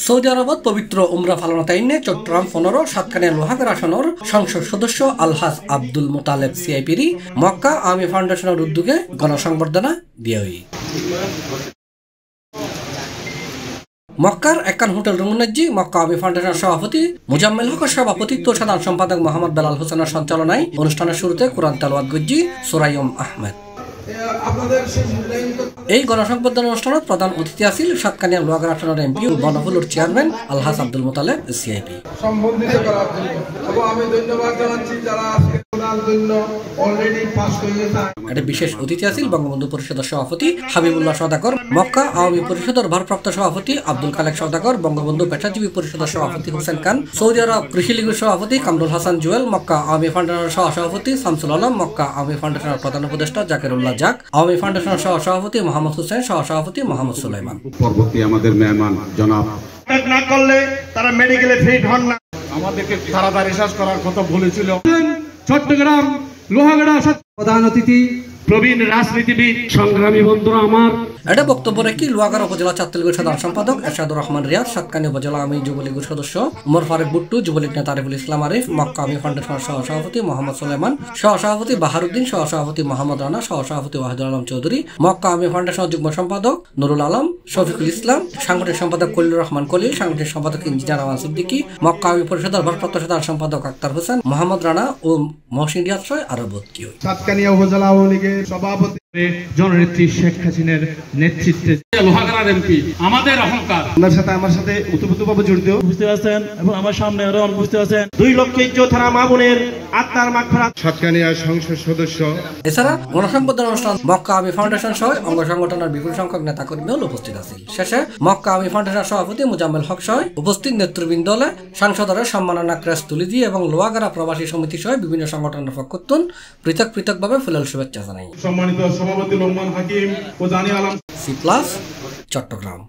Saudi আরবত পবিত্র উমরা পালন তাইনে চট্টগ্রাম 15 সাতকানিয়া লোহাগাড়া আসনের সংসদ সদস্য আলহাজ আব্দুল মোতালেব সিআইপিরি মক্কা আওয়ামী ফাউন্ডেশনের উদ্যোগে গণসংবর্ধনা দিয়ে মক্কার একান হোটেল রুমনাজি মক্কা আওয়ামী ফাউন্ডেশনের সভাপতি মুজাম্মেল হকের সভাপতিত্ব সাধারণ সম্পাদক মোহাম্মদ বেলাল হোসেনের সঞ্চালনায় অনুষ্ঠানের শুরুতে কোরআন তেলাওয়াত গজ্জি সুরাইয়ুম আহমেদ। এই গণসংবর্ধনা অনুষ্ঠানত প্রধান অতিথি আছিল সাতকানিয়া লোহাগাড়া আসনের এমপি ও বনফুলুর চেয়ারম্যান আলহাজ আব্দুল মোতালেব সিআইপি। সম্বন্ধিত করার জন্য এবং আমি ধন্যবাদ জানাচ্ছি যারা আজকে ওনার জন্য অলরেডি পাস হয়ে গেছে। এটা বিশেষ অতিথি আছিল বঙ্গবন্ধু পরিষদের সভাপতি হাবিবুল্লাহ সওদাগর, মক্কা আওয়ামী পরিষদের ভারপ্রাপ্ত সভাপতি আব্দুল খালেক সওদাগর, বঙ্গবন্ধু পেশাজীবী পরিষদের সভাপতি হোসেন খান, সৌদি আরব কৃষি লীগের সভাপতি কামরুল হাসান জুয়েল, মক্কা আওয়ামী ফাউন্ডেশনের সহসভাপতি শামসুল আলম, মক্কা আওয়ামী ফাউন্ডেশনের প্রধান উপদেষ্টা জাকিরুল্লাহ জাক, আওয়ামী ফাউন্ডেশনের সহসভাপতি মোহাম্মদ হোসেন, সহসভাপতি মোহাম্মদ সুলাইমান। পরবর্তী আমাদের মেহমান জনাব না করলে তারা মেডিকেলে ফিট হন না। আমাদেরকে তাড়াতাড়ি শেষ করার কথা বলেছিল। চট্টগ্রাম লোহাগাড়া প্রধান অতিথি প্রবীণ রাজনীতিবিদ সংগ্রামী বন্ধুরা আমার। এটা বক্তব্য রেখে লোহাগাড়া উপজেলা ছাত্রলীগের সাধারণ সম্পাদক এরশাদুর রহমান রিয়াদ, সাতকানিয়া উপজেলা আওয়ামী যুবলীগের সদস্য উমর ফারুক বুট্টু, যুবলীগ নেতা আরিফুল ইসলাম আরিফ, মক্কা আওয়ামী ফাউন্ডেশনের সহসভাপতি মোহাম্মদ সুলাইমান, সহসভাপতি বাহারুদ্দিন, সহসভাপতি মোহাম্মদ রানা, সহসভাপতি ওয়াহিদুল আলম চৌধুরী, মক্কা আওয়ামী ফাউন্ডেশনের যুগ্ম সম্পাদক নুরুল আলম, শফিকুল ইসলাম, সাংগঠনিক সম্পাদক কলিলুর রহমান কলিল, সাংগঠনিক সম্পাদক ইঞ্জিনিয়ার আওয়ান সিদ্দিকী, মক্কা আওয়ামী পরিষদের ভারপ্রাপ্ত সাধারণ সম্পাদক আক্তার হোসেন, মোহাম্মদ রানা ও মহসিন রিয়াদ সহ আরো ভর্তি হয়। সাতকানিয়া উপজেলা আওয়ামী লীগের সভাপতি জননেত্রী শেখ হাসিনার নেতৃত্বে লোহাগাড়ার এমপি আমাদের অহংকার। আমার সাথে উতপুতভাবে জড়িত বুঝতে আছেন এবং আমার সামনে আরো বুঝতে আছেন 2 লক্ষ ইজ্জত হারা মা বোনের আত্মার মাগফিরাত। সাতকানিয়া সংসদ সদস্য। এছাড়া গণসংবর্ধনা অনুষ্ঠান মক্কা আওয়ামী ফাউন্ডেশন সহ অঙ্গ সংগঠনের বিপুল সংখ্যক নেতাকর্মীও উপস্থিত আছিল। শেষে মক্কা আওয়ামী ফাউন্ডেশনের সভাপতি মুজাম্মেল হক সহ উপস্থিত নেতৃবৃন্দ সাংসদের সম্মাননা ক্রেস্ট তুলে দিয়ে এবং লোহাগাড়া প্রবাসী সমিতি সহ বিভিন্ন সংগঠনের পক্ষ পৃথক পৃথকভাবে ফুলেল শুভেচ্ছা জানাই। সম্মানিত সভাপতি লোকমান হাকিম ও জানি আলম, C+ চট্টগ্রাম।